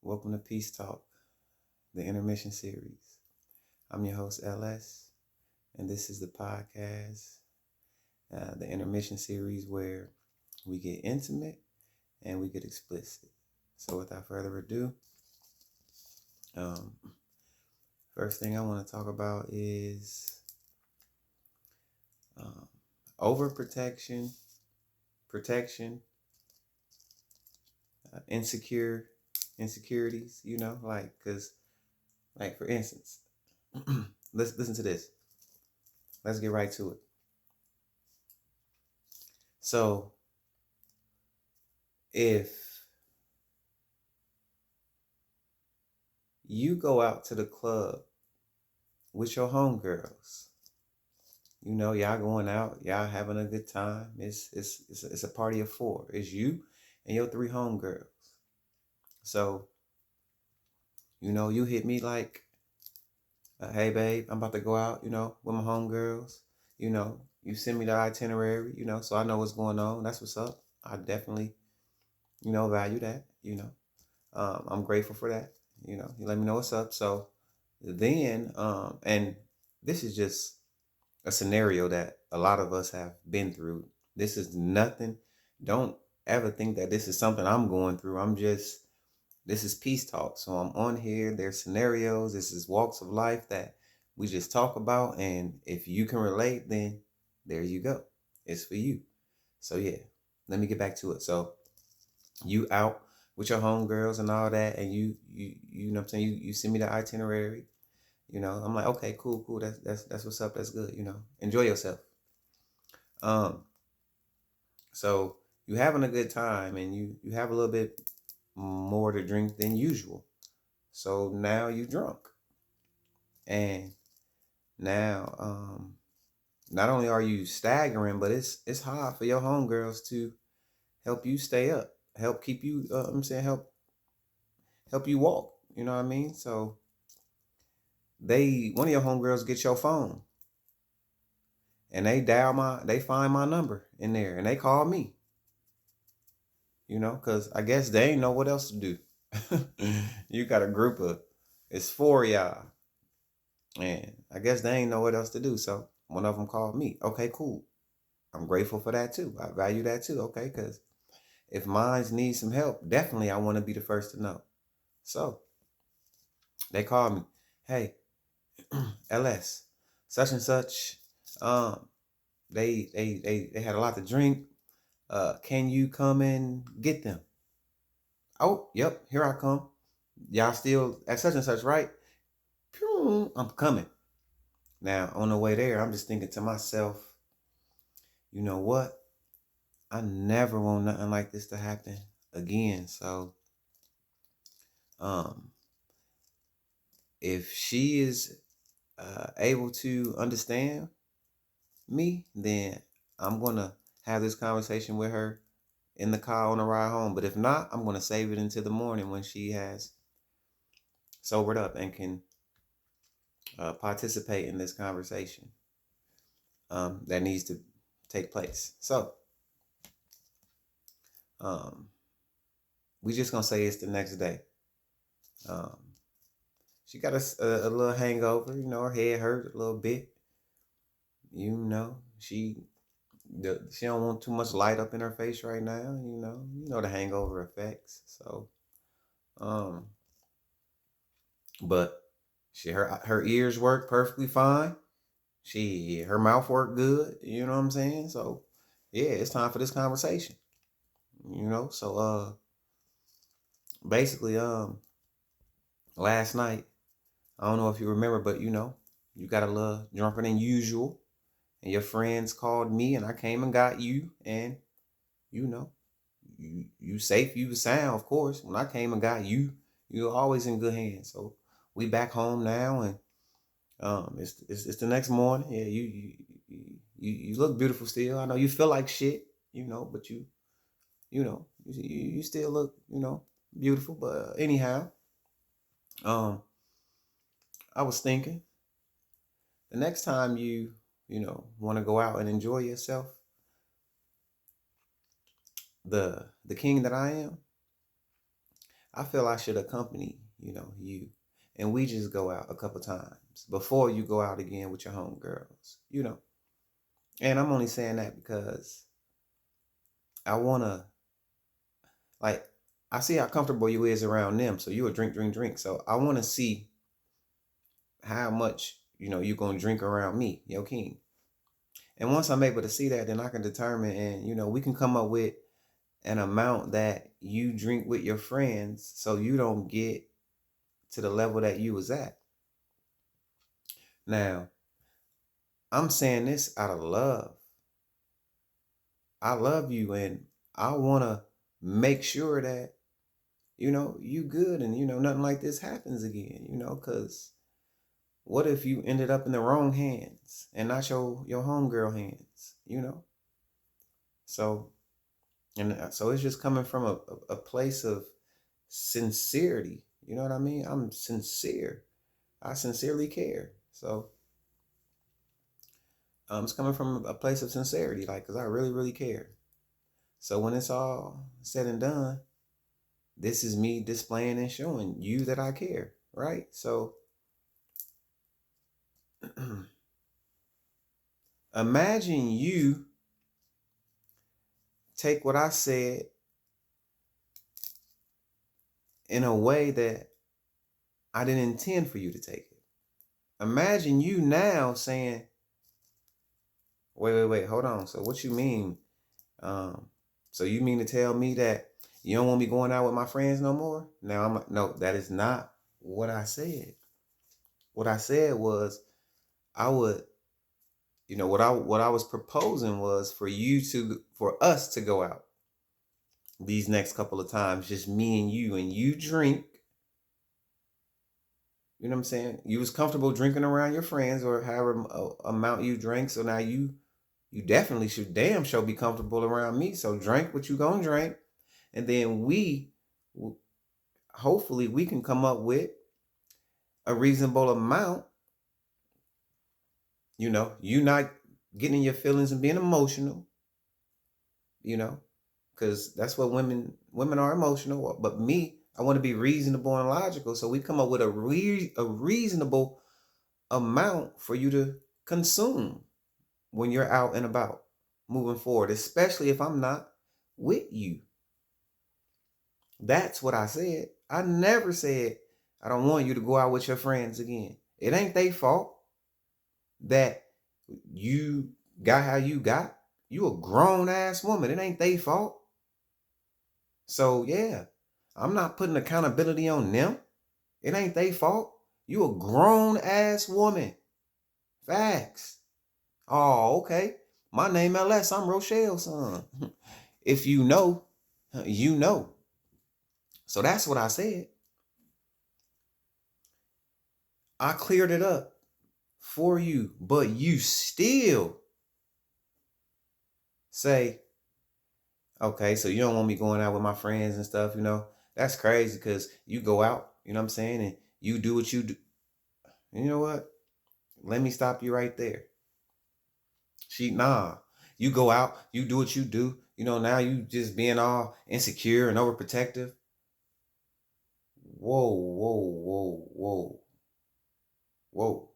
Welcome to Peace Talk, the Intermission Series. I'm your host, LS, and this is the podcast, the Intermission Series, where we get intimate and we get explicit. So, without further ado, um, first thing I want to talk about is um, overprotection, protection, insecurities. Like for instance, let's listen to this. Let's get right to it. So, if you go out to the club with your homegirls, y'all going out, y'all having a good time. It's a party of four. It's you and your three homegirls. So, you hit me like, hey babe, I'm about to go out, with my homegirls. You send me the itinerary, so I know what's going on. That's what's up. I definitely, value that. I'm grateful for that. You let me know what's up. So then, and this is just a scenario that a lot of us have been through. This is nothing. Don't ever think that this is something I'm going through. This is peace talk. So I'm on here. There's scenarios. This is walks of life that we just talk about. And if you can relate, then there you go. It's for you. So yeah, let me get back to it. So you out with your homegirls and all that, and you know what I'm saying, you send me the itinerary. I'm like, okay, cool. That's what's up. That's good. Enjoy yourself. Um, so you having a good time, and you have a little bit more to drink than usual. So now you drunk, and now not only are you staggering, but it's hard for your homegirls to help you stay up, help keep you. I'm saying help you walk. You know what I mean? So one of your homegirls get your phone, and they find my number in there, and they call me. Because I guess they ain't know what else to do. You got a group of, it's four of y'all, and I guess they ain't know what else to do. So one of them called me. Okay, cool. I'm grateful for that too. I value that too. Okay, because if mines need some help, definitely I want to be the first to know. So they called me. Hey, LS, such and such. Um, they had a lot to drink. Can you come and get them? Oh, yep, here I come. Y'all still at such and such, right? Pew, I'm coming. Now, on the way there, I'm just thinking to myself, you know what? I never want nothing like this to happen again. So, um, if she is able to understand me, then I'm gonna have this conversation with her in the car on the ride home. But if not, I'm gonna save it until the morning when she has sobered up and can participate in this conversation that needs to take place. So we just gonna say it's the next day. Um, she got a little hangover, her head hurt a little bit. She don't want too much light up in her face right now. The hangover effects. So, um, but her ears work perfectly fine. Her mouth worked good. You know what I'm saying? So, yeah, it's time for this conversation. So basically, last night, I don't know if you remember, but you got a little drunker than usual, and your friends called me, and I came and got you, and you know, you safe, you sound, of course. When I came and got you, you're always in good hands. So we back home now, and it's the next morning. Yeah, you look beautiful still. I know you feel like shit, but you still look, beautiful. But anyhow, um, I was thinking the next time want to go out and enjoy yourself, the king that I am, I feel I should accompany, you. And we just go out a couple times before you go out again with your homegirls. And I'm only saying that because I wanna, like, I see how comfortable you is around them. So you a drink, drink, drink. So I wanna see how much, you gonna drink around me, your king. And once I'm able to see that, then I can determine, and we can come up with an amount that you drink with your friends so you don't get to the level that you was at. Now, I'm saying this out of love. I love you, and I want to make sure that, you good, and, nothing like this happens again, because what if you ended up in the wrong hands and not your homegirl hands. So, and so it's just coming from a place of sincerity. You know what I mean? I'm sincere. I sincerely care. So it's coming from a place of sincerity, like, because I really, really care. So when it's all said and done, this is me displaying and showing you that I care, right? So imagine you take what I said in a way that I didn't intend for you to take it. Imagine you now saying, wait, hold on. So what you mean? So you mean to tell me that you don't want me going out with my friends no more? Now I'm like, no, that is not what I said. What I said was I would, what I was proposing was for us to go out these next couple of times, just me and you drink. You know what I'm saying? You was comfortable drinking around your friends or however amount you drank. So now you definitely should damn sure be comfortable around me. So drink what you gonna drink. And then hopefully we can come up with a reasonable amount. You not getting in your feelings and being emotional, because that's what women are, emotional. But me, I want to be reasonable and logical. So we come up with a reasonable amount for you to consume when you're out and about moving forward, especially if I'm not with you. That's what I said. I never said I don't want you to go out with your friends again. It ain't their fault that you got how you got. You a grown ass woman. It ain't their fault. So yeah, I'm not putting accountability on them. It ain't their fault. You a grown ass woman. Facts. Oh, okay. My name LS. I'm Rochelle's son. If you know, you know. So that's what I said. I cleared it up for you, but you still say, okay, so you don't want me going out with my friends and stuff. That's crazy because you go out, you know what I'm saying, and you do what you do. You know what? Let me stop you right there. Nah. You go out, you do what you do. Now you just being all insecure and overprotective. Whoa, whoa, whoa, whoa, whoa.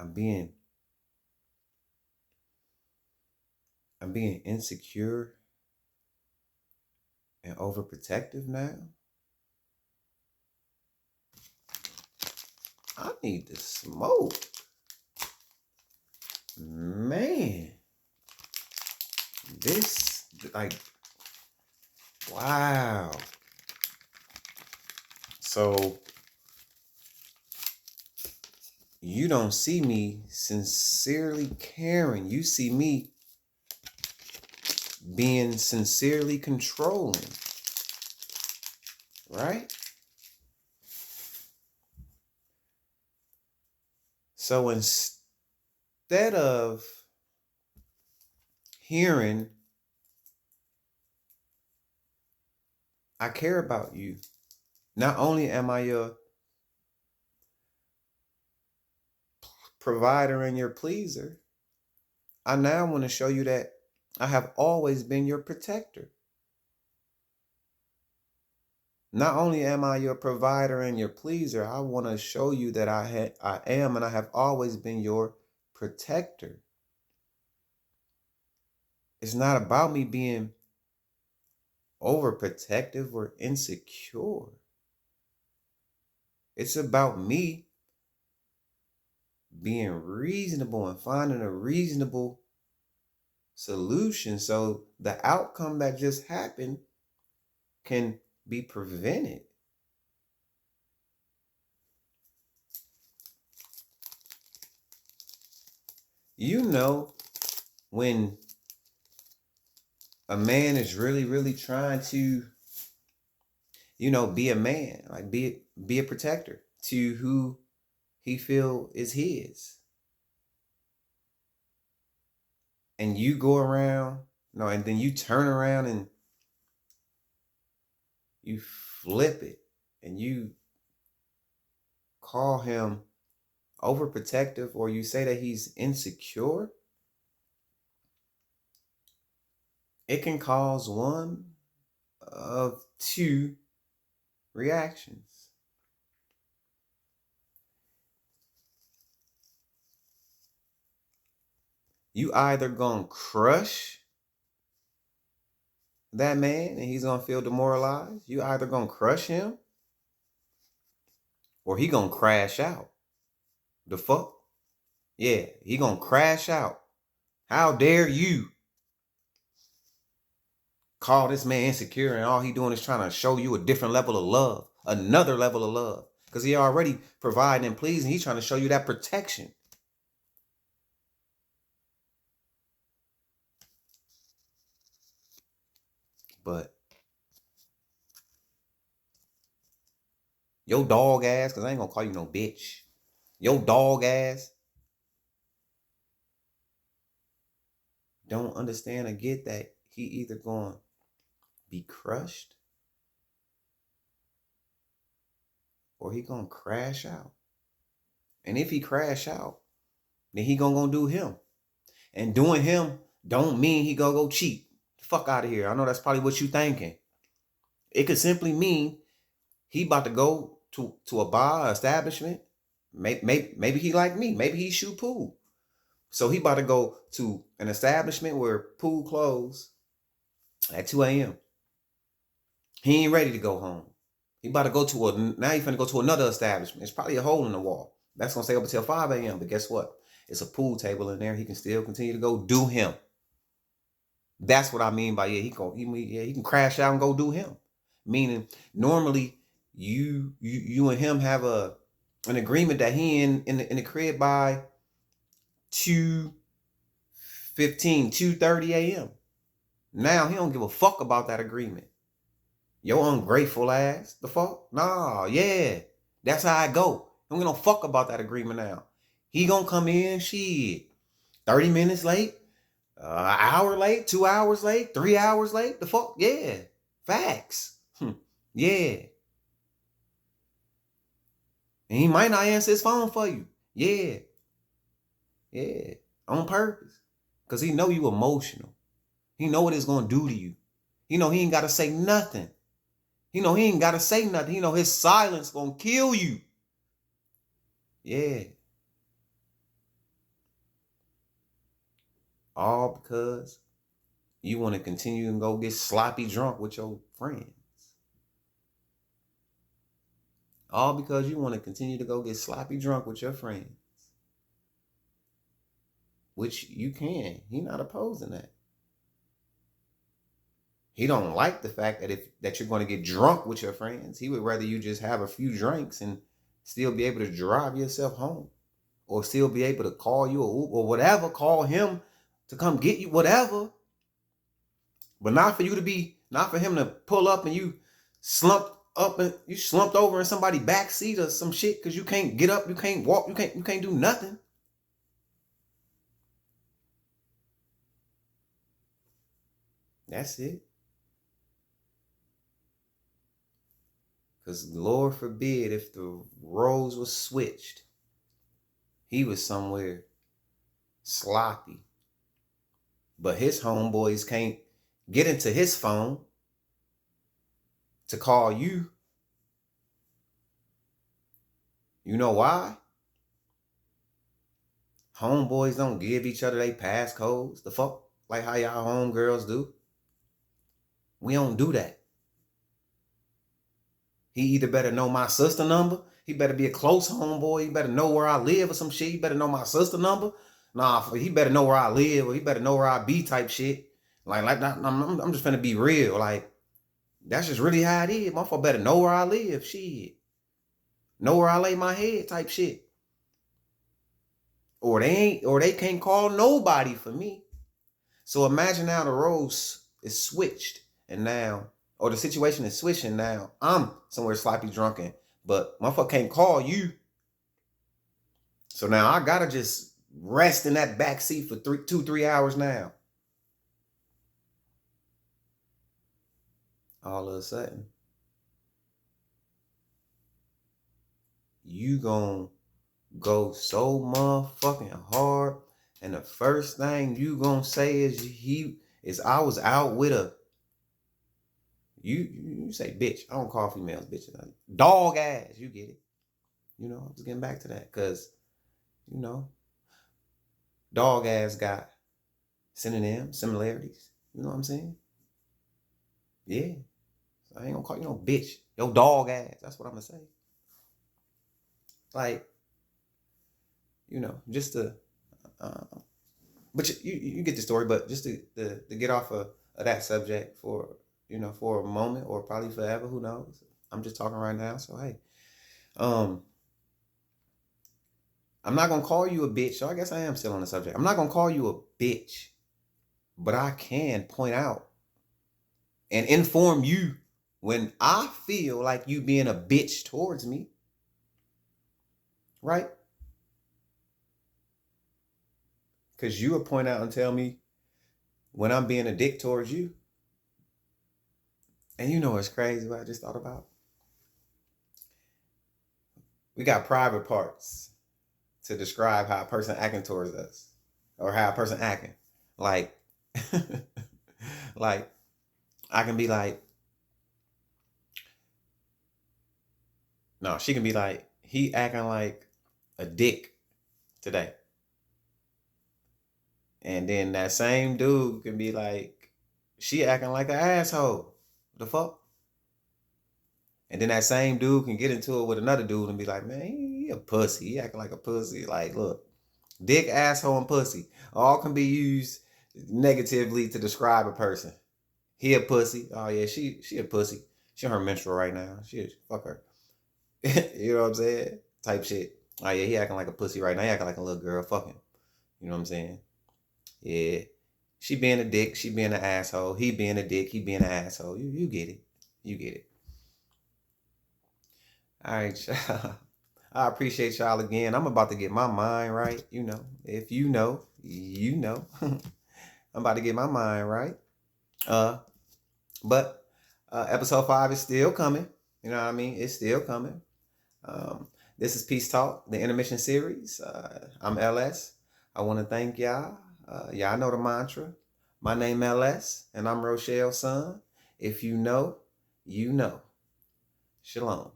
I'm being insecure and overprotective now. I need to smoke. Man. This, like, wow. So you don't see me sincerely caring. You see me being sincerely controlling, right? So instead of hearing, I care about you, not only am I your provider and your pleaser, I now want to show you that I have always been your protector. Not only am I your provider and your pleaser, I want to show you that I am and I have always been your protector. It's not about me being overprotective or insecure. It's about me being reasonable and finding a reasonable solution so the outcome that just happened can be prevented. You know, when a man is really, really trying to, be a man, like be a protector to who he feel is his. And you go around, and then you turn around and you flip it and you call him overprotective or you say that he's insecure, it can cause one of two reactions. You either gonna crush that man and he's gonna feel demoralized. You either gonna crush him or he gonna crash out. The fuck? Yeah, he gonna crash out. How dare you call this man insecure and all he doing is trying to show you a different level of love, another level of love. Because he already providing and pleasing. He's trying to show you that protection. But your dog ass, because I ain't gonna call you no bitch. Your dog ass don't understand or get that he either gonna be crushed or he gonna crash out. And if he crash out, then he gonna do him. And doing him don't mean he gonna go cheat. Fuck out of here. I know that's probably what you thinking. It could simply mean he about to go to a bar establishment. Maybe he like me. Maybe he shoot pool. So he about to go to an establishment where pool closed at 2 a.m. He ain't ready to go home. He about to go now he finna go to another establishment. It's probably a hole in the wall. That's gonna stay up until 5 a.m. But guess what? It's a pool table in there. He can still continue to go do him. That's what I mean by he can crash out and go do him. Meaning normally you and him have an agreement that he in the crib by 2:15, 2:30 a.m. Now he don't give a fuck about that agreement. Your ungrateful ass. The fuck? Nah, yeah. That's how I go. Don't give no fuck about that agreement now. He gonna come in, shit, 30 minutes late, an hour late, 2 hours late, 3 hours late. The fuck? Yeah. Facts. Yeah. And he might not answer his phone for you. Yeah. Yeah. On purpose. Because he know you emotional. He know what it's gonna do to you. He know he ain't gotta say nothing. He know he ain't gotta say nothing. He know his silence gonna kill you. Yeah. All because you want to continue and go get sloppy drunk with your friends. All because you want to continue to go get sloppy drunk with your friends. Which you can. He not opposing that. He don't like the fact that you're going to get drunk with your friends. He would rather you just have a few drinks and still be able to drive yourself home. Or still be able to call you or whatever, call him to come get you, whatever. But not for him to pull up and you slumped over in somebody's back seat or some shit because you can't get up, you can't walk, you can't do nothing. That's it. Because Lord forbid if the roles were switched, he was somewhere sloppy, But his homeboys can't get into his phone to call you. You know why? Homeboys don't give each other their passcodes. The fuck? Like how y'all homegirls do. We don't do that. He either better know my sister number. He better be a close homeboy. He better know where I live or some shit. He better know my sister number. Nah, he better know where I live or he better know where I be type shit. I'm just finna be real. Like, that's just really how it is. Motherfucker better know where I live. Shit. Know where I lay my head type shit. Or they can't call nobody for me. So imagine now the roles is switched and now, or the situation is switching now. I'm somewhere sloppy drunken, but motherfucker can't call you. So now I gotta just rest in that back seat for 3 hours now. All of a sudden, you gonna go so motherfucking hard, and the first thing you gonna say is I was out with a you say bitch. I don't call females bitches. Dog ass. You get it. You know, I was getting back to that because, you know, dog ass got synonyms, similarities. You know what I'm saying? Yeah. So I ain't gonna call you no bitch. Yo, dog ass. That's what I'm gonna say. Like, you know, just to, but you get the story. But just to get off of that subject for, you know, for a moment or probably forever. Who knows? I'm just talking right now. So hey, I'm not gonna call you a bitch. So I guess I am still on the subject. I'm not gonna call you a bitch, but I can point out and inform you when I feel like you being a bitch towards me. Right? Because you would point out and tell me when I'm being a dick towards you. And you know what's crazy what I just thought about? We got private parts to describe how a person acting towards us. Or how a person acting. Like, like, I can be like, no, she can be like, he acting like a dick today. And then that same dude can be like, she acting like an asshole. The fuck? And then that same dude can get into it with another dude and be like, man, he a pussy. He acting like a pussy. Like, look, dick, asshole, and pussy all can be used negatively to describe a person. He a pussy. Oh yeah, she a pussy. She on her menstrual right now. Fuck her. You know what I'm saying? Type shit. Oh yeah, he acting like a pussy right now. He acting like a little girl. Fuck him. You know what I'm saying? Yeah. She being a dick. She being an asshole. He being a dick. He being an asshole. You get it. You get it. All right, y'all. I appreciate y'all again. I'm about to get my mind right. You know, if you know, you know. I'm about to get my mind right. But episode 5 is still coming. You know what I mean? It's still coming. This is Peace Talk, the Intermission Series. I'm LS. I want to thank y'all. Y'all know the mantra. My name LS, and I'm Rochelle's son. If you know, you know. Shalom.